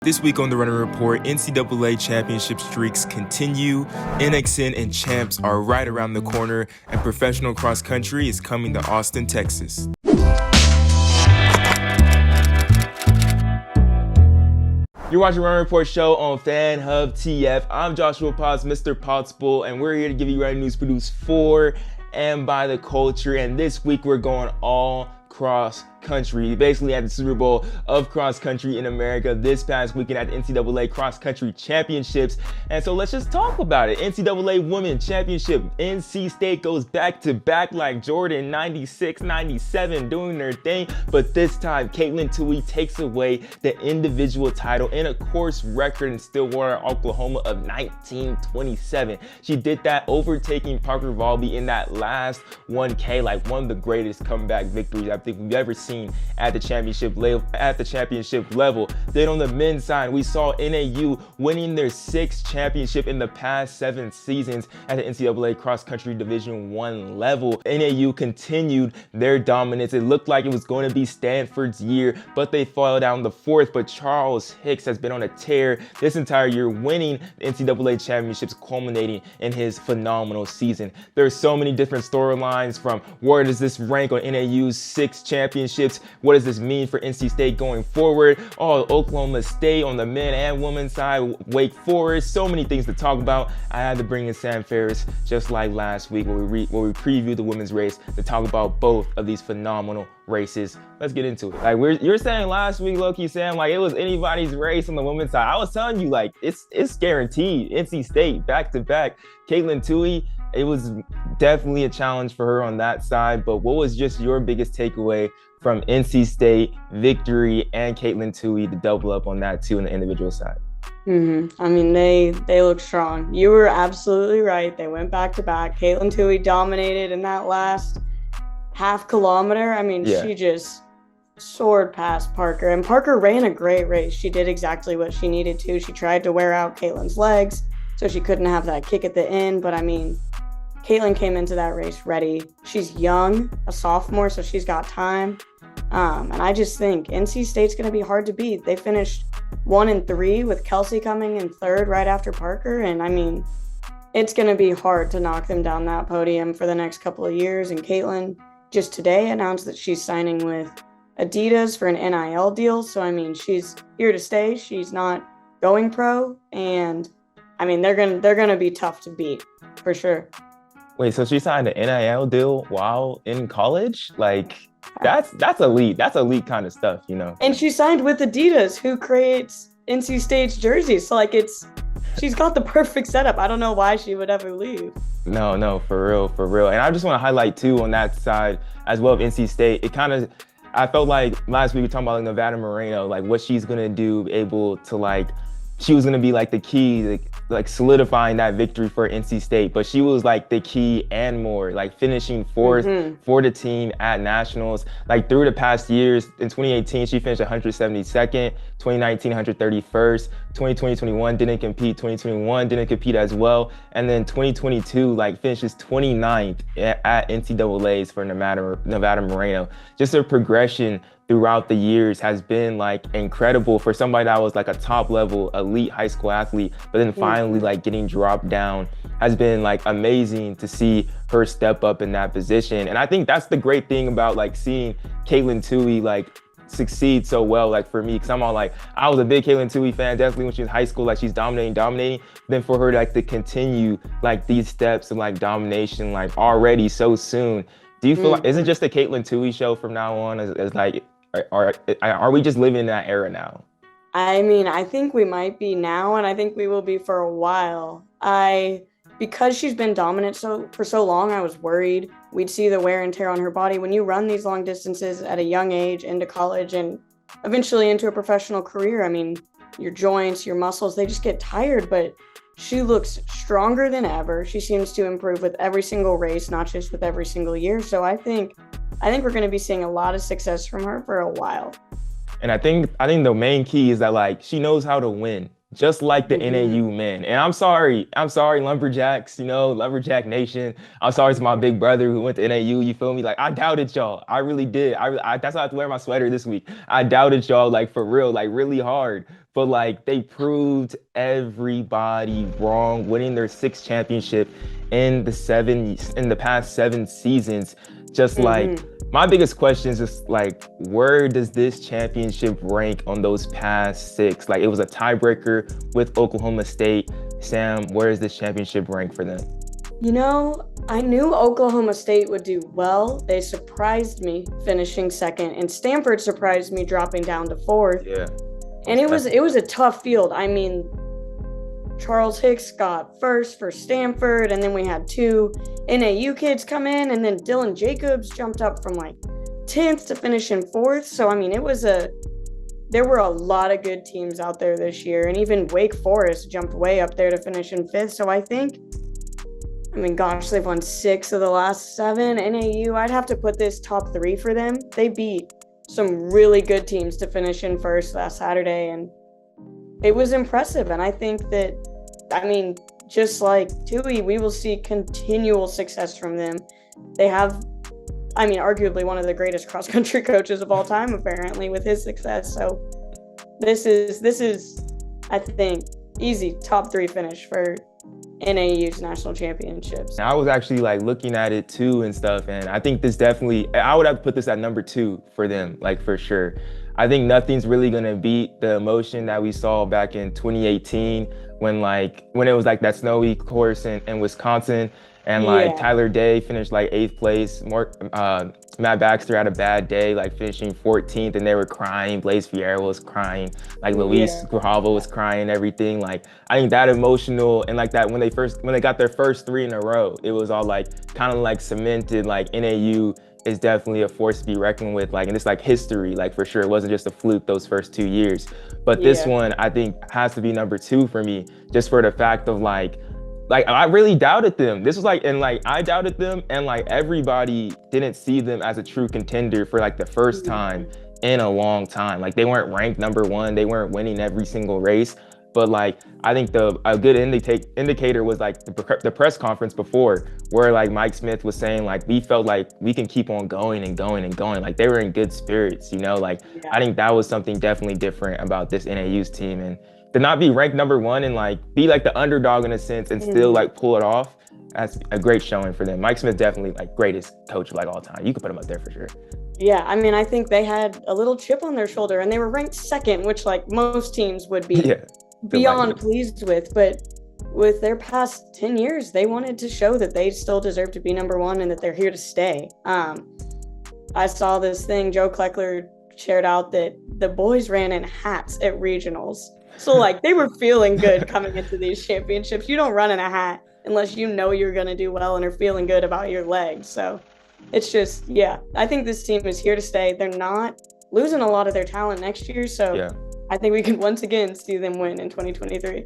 This week on the Running Report, NCAA championship streaks continue, NXN and Champs are right around the corner, and professional cross country is coming to Austin, Texas. You're watching Running Report show on Fan Hub TF. I'm Joshua Potts, Mr. Pottsbull, and we're here to give you running news produced for and by the culture. And this week we're going all cross country, basically at the Super Bowl of cross country in America this past weekend at the NCAA Cross Country Championships. And so let's just talk about it. NCAA Women's Championship, NC State goes back to back like Jordan 96, 97 doing their thing, but this time Katelyn Tuohy takes away the individual title in a course record in Stillwater, Oklahoma of 1927. She did that overtaking Parker Valby in that last 1K, like one of the greatest comeback victories I think we've ever seen at the championship level. Then on the men's side, we saw NAU winning their 6th championship in the past 7 seasons at the NCAA Cross Country Division I level. NAU continued their dominance. It looked like it was going to be Stanford's year, but they fell down the 4th. But Charles Hicks has been on a tear this entire year, winning the NCAA championships, culminating in his phenomenal season. There's so many different storylines, from where does this rank on NAU's 6 championships? What does this mean for NC State going forward? Oh, Oklahoma State on the men and women's side, Wake Forest, so many things to talk about. I had to bring in Sam Fariss, just like last week when we previewed the women's race, to talk about both of these phenomenal races. Let's get into it. Like you're saying last week, low-key, Sam, like it was anybody's race on the women's side. I was telling you, like it's guaranteed. NC State back to back. Katelyn Tuohy, it was definitely a challenge for her on that side. But what was just your biggest takeaway from NC State, victory, and Katelyn Tuohy to double up on that too on the individual side? I mean, they look strong. You were absolutely right. They went back to back. Katelyn Tuohy dominated in that last half kilometer. I mean, She just soared past Parker, and Parker ran a great race. She did exactly what she needed to. She tried to wear out Katelyn's legs so she couldn't have that kick at the end. But I mean, Katelyn came into that race ready. She's young, a sophomore, so she's got time. And I just think NC State's going to be hard to beat. They finished 1 and 3 with Kelsey coming in 3rd right after Parker. And I mean, it's going to be hard to knock them down that podium for the next couple of years. And Katelyn just today announced that she's signing with Adidas for an NIL deal. So, I mean, she's here to stay. She's not going pro. And I mean, they're going to be tough to beat for sure. Wait, so she signed an NIL deal while in college? Like, that's elite. That's elite kind of stuff, you know? And she signed with Adidas, who creates NC State's jerseys. So, like, she's got the perfect setup. I don't know why she would ever leave. No, for real. And I just want to highlight, too, on that side as well of NC State, I felt like last week we were talking about like Nevada Moreno, like what she's going to do, able to she was going to be like the key, like solidifying that victory for NC State, but she was like the key and more, like finishing 4th for the team at nationals. Like through the past years, in 2018 she finished 172nd, 2019 131st, 2020-21 didn't compete, 2021 didn't compete as well, and then 2022 like finishes 29th at NCAA's for Nevada Moreno. Just her progression throughout the years has been like incredible for somebody that was like a top level elite high school athlete, but then finally like getting dropped down has been like amazing to see her step up in that position. And I think that's the great thing about like seeing Katelyn Tuohy like succeed so well, like for me, because I'm all like, I was a big Katelyn Tuohy fan, definitely when she was in high school, like she's dominating, then for her like to continue like these steps of like domination like already so soon. Do you feel like, isn't just the Katelyn Tuohy show from now on as like, are we just living in that era now? I mean, I think we might be now, and I think we will be for a while. Because she's been dominant for so long, I was worried we'd see the wear and tear on her body. When you run these long distances at a young age into college and eventually into a professional career, I mean, your joints, your muscles, they just get tired, but she looks stronger than ever. She seems to improve with every single race, not just with every single year. So I think we're going to be seeing a lot of success from her for a while. And I think the main key is that like she knows how to win, just like the NAU men. And I'm sorry, Lumberjacks, Lumberjack Nation. I'm sorry to my big brother who went to NAU. You feel me? Like I doubted y'all. I really did. That's why I have to wear my sweater this week. I doubted y'all like for real, like really hard. but like they proved everybody wrong, winning their 6th championship in the past 7 seasons. Just like my biggest question is just like, where does this championship rank on those past 6? Like, it was a tiebreaker with Oklahoma State. Sam, where is this championship rank for them? You know, I knew Oklahoma State would do well. They surprised me finishing 2nd, and Stanford surprised me dropping down to 4th. Yeah. And it was a tough field. I mean, Charles Hicks got 1st for Stanford, and then we had 2 NAU kids come in, and then Dylan Jacobs jumped up from like 10th to finish in 4th. So, I mean, there were a lot of good teams out there this year, and even Wake Forest jumped way up there to finish in 5th. So I mean, gosh, they've won 6 of the last 7. NAU, I'd have to put this top 3 for them. They beat some really good teams to finish in 1st last Saturday, and it was impressive. And I think that, I mean, just like Tuohy, we will see continual success from them. They have, I mean, arguably one of the greatest cross-country coaches of all time, apparently, with his success. So this is, I think, easy top 3 finish for NAU's national championships. I was actually like looking at it too and stuff, and I think this definitely, I would have to put this at number 2 for them, like for sure. I think nothing's really gonna beat the emotion that we saw back in 2018 when it was like that snowy course in Wisconsin, and like Tyler Day finished like 8th place. Matt Baxter had a bad day, like finishing 14th, and they were crying. Blaze Fierro was crying, like Luis Grijalva was crying, everything. Like, I think that emotional, and like that when they got their first 3 in a row, it was all like kind of like cemented, like NAU is definitely a force to be reckoned with, like, and it's like history, like for sure. It wasn't just a fluke those first 2 years. But this one, I think, has to be number 2 for me, just for the fact of like I really doubted them. This was like, and like I doubted them, and like everybody didn't see them as a true contender for like the first time in a long time. Like, they weren't ranked number 1, they weren't winning every single race. But like, I think a good indicator was like the press conference before, where like Mike Smith was saying like, we felt like we can keep on going and going and going. Like, they were in good spirits, you know? Like, I think that was something definitely different about this NAU's team. And to not be ranked number 1 and like be like the underdog in a sense and still like pull it off, that's a great showing for them. Mike Smith definitely like greatest coach of like all time. You could put him up there for sure. Yeah, I mean, I think they had a little chip on their shoulder, and they were ranked 2nd, which like most teams would be beyond pleased with. But with their past 10 years, they wanted to show that they still deserve to be number 1 and that they're here to stay. I saw this thing, Joe Kleckler shared out that the boys ran in hats at regionals. So like, they were feeling good coming into these championships. You don't run in a hat unless you know you're going to do well and are feeling good about your legs. So it's just, I think this team is here to stay. They're not losing a lot of their talent next year. So I think we can once again see them win in 2023.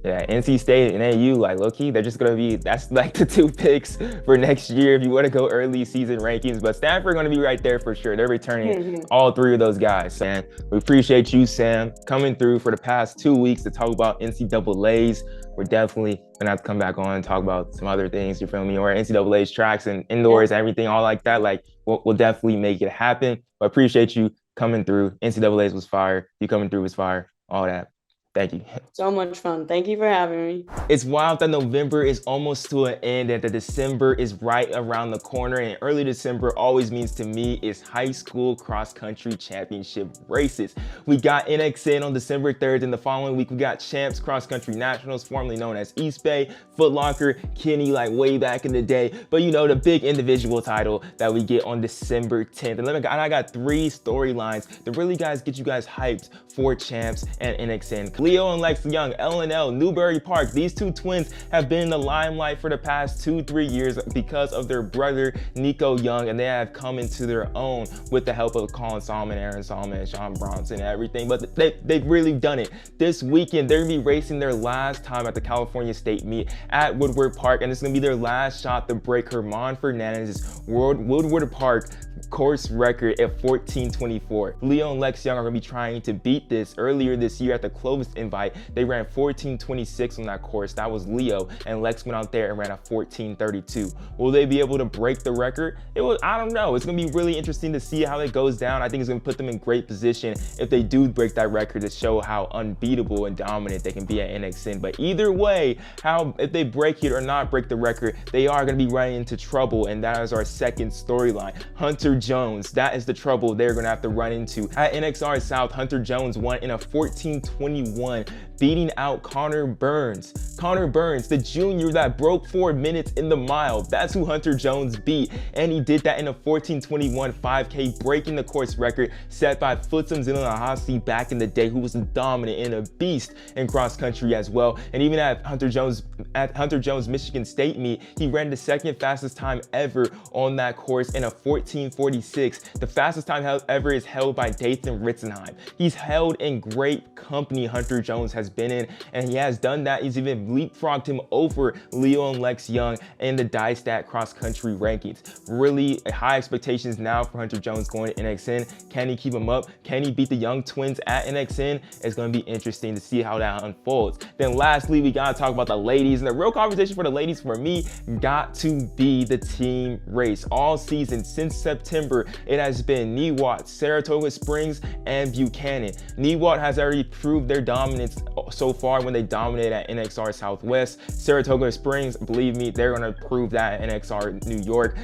Yeah, NC State and NAU, like low-key, they're just gonna be, that's like the 2 picks for next year if you want to go early season rankings. But Stanford gonna be right there for sure. They're returning all 3 of those guys. And we appreciate you, Sam, coming through for the past 2 weeks to talk about NCAAs. We're definitely gonna have to come back on and talk about some other things, you feel me? Or NCAA's tracks and indoors, everything, all like that. Like, we'll definitely make it happen. But appreciate you coming through. NCAA's was fire. You coming through was fire. All that. Thank you. So much fun. Thank you for having me. It's wild that November is almost to an end and that December is right around the corner. And early December always means to me is high school cross country championship races. We got NXN on December 3rd, and the following week we got Champs Cross Country Nationals, formerly known as East Bay, Foot Locker, Kenny, like way back in the day. But you know, the big individual title that we get on December 10th. And I got 3 storylines that really get you guys hyped for Champs and NXN. Leo and Lex Young, LNL, Newbury Park, these 2 twins have been in the limelight for the past 2-3 years because of their brother, Nico Young, and they have come into their own with the help of Colin Solomon, Aaron Solomon, and Sean Bronson and everything. But they've really done it. This weekend, they're gonna be racing their last time at the California State meet at Woodward Park, and it's gonna be their last shot to break Herman Fernandez's Woodward Park course record at 14:24. Leo and Lex Young are gonna be trying to beat this. Earlier this year at the Clovis invite. They ran 14:26 on that course. That was Leo, and Lex went out there and ran a 14:32. Will they be able to break the record? I don't know. It's gonna be really interesting to see how it goes down. I think it's gonna put them in great position if they do break that record to show how unbeatable and dominant they can be at NXN. But either way, if they break it or not break the record, they are gonna be running into trouble, and that is our second storyline. Hunter Jones, that is the trouble they're gonna have to run into. At NXR South, Hunter Jones won in a 14:21, beating out Connor Burns. Connor Burns, the junior that broke 4 minutes in the mile. That's who Hunter Jones beat, and he did that in a 14:21 5K, breaking the course record set by Futsum Zinalahasi back in the day, who was dominant and a beast in cross country as well. And even at Hunter Jones Michigan State meet, he ran the second fastest time ever on that course in a 14:46. The fastest time ever is held by Dathan Ritzenheim. He's held in great company, Hunter Jones has been in, and he has done that. He's even leapfrogged him over Leo and Lex Young in the DieStat cross country rankings. Really high expectations now for Hunter Jones going to NXN. Can he keep him up? Can he beat the young twins at NXN? It's going to be interesting to see how that unfolds. Then lastly, we got to talk about the ladies, and the real conversation for the ladies for me got to be the team race. All season since September, it has been Niwot, Saratoga Springs, and Buchanan. Niwot has already proved their dominance so far when they dominated at NXR Southwest. Saratoga Springs, believe me, they're going to prove that at NXR New York.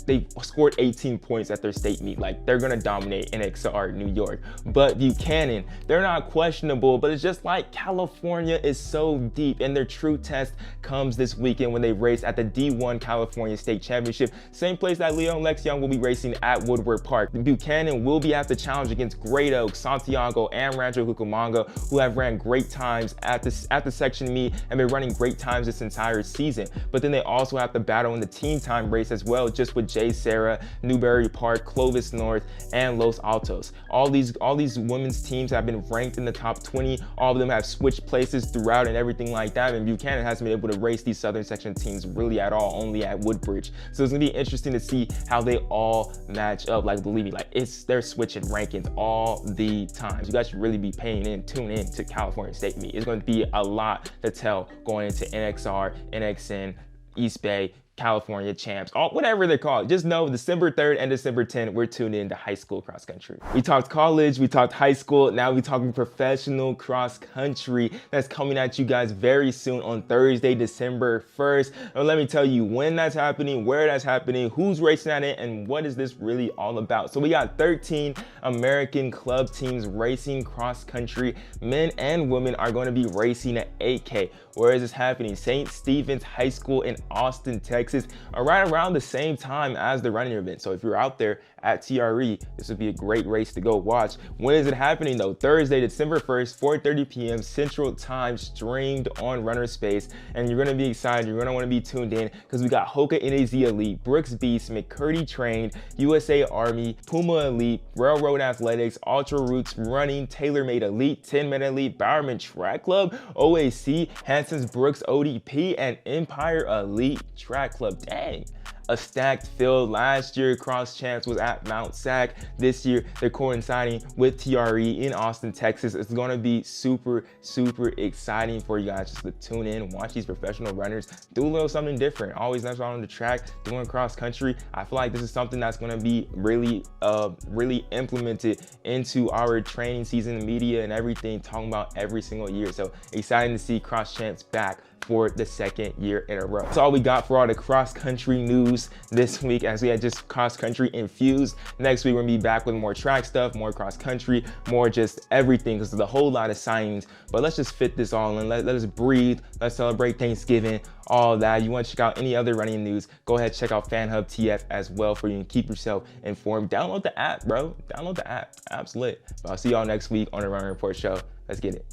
They scored 18 points at their state meet. Like, they're gonna dominate NXR New York. But Buchanan, they're not questionable, but it's just like California is so deep, and their true test comes this weekend when they race at the D1 California State Championship, same place that Leo and Lex Young will be racing at Woodward Park. Buchanan will be at the challenge against Great Oak, Santiago, and Rancho Cucamonga, who have ran great times at the section meet and been running great times this entire season. But then they also have to battle in the team time race as well, just with Jay Sarah, Newberry Park, Clovis North, and Los Altos. All these women's teams have been ranked in the top 20. All of them have switched places throughout and everything like that, and Buchanan hasn't been able to race these Southern Section teams really at all, only at Woodbridge. So it's gonna be interesting to see how they all match up. Like, believe me, they're switching rankings all the time. So you guys should really be tune in to California State meet. It's going to be a lot to tell going into NXR, NXN, East Bay, California Champs, whatever they're called. Just know December 3rd and December 10th, we're tuned in to high school cross country. We talked college, we talked high school, now we're talking professional cross country. That's coming at you guys very soon on Thursday, December 1st. And let me tell you when that's happening, where that's happening, who's racing at it, and what is this really all about. So we got 13 American club teams racing cross country. Men and women are going to be racing at 8K. Where is this happening? St. Stephen's High School in Austin, Texas, right around the same time as the running event. So if you're out there at TRE, this would be a great race to go watch. When is it happening though? Thursday, December 1st, 4:30 p.m. Central Time, streamed on Runner Space. And you're gonna be excited, you're gonna wanna be tuned in, because we got Hoka NAZ Elite, Brooks Beast, McCurdy Trained, USA Army, Puma Elite, Railroad Athletics, Ultra Roots Running, TaylorMade Elite, 10-Minute Elite, Bowerman Track Club, OAC, Hanson's Brooks ODP, and Empire Elite Track Club. Dang. A stacked field. Last year, Cross Champs was at Mount Sac. This year, they're coinciding with TRE in Austin, Texas. It's going to be super, super exciting for you guys just to tune in, watch these professional runners do a little something different. Always nice on the track, doing cross country. I feel like this is something that's going to be really implemented into our training season, media, and everything, talking about every single year. So exciting to see Cross Champs back for the second year in a row. That's all we got for all the cross country news this week, as we had just cross country infused. Next week, we're gonna be back with more track stuff, more cross country, more just everything, because there's a whole lot of signings. But let's just fit this all in. Let us breathe. Let's celebrate Thanksgiving, all that. You want to check out any other running news, go ahead, check out FanHub TF as well, for you can keep yourself informed. Download the app, bro. Download the app. App's lit. But I'll see y'all next week on the Running Report Show. Let's get it.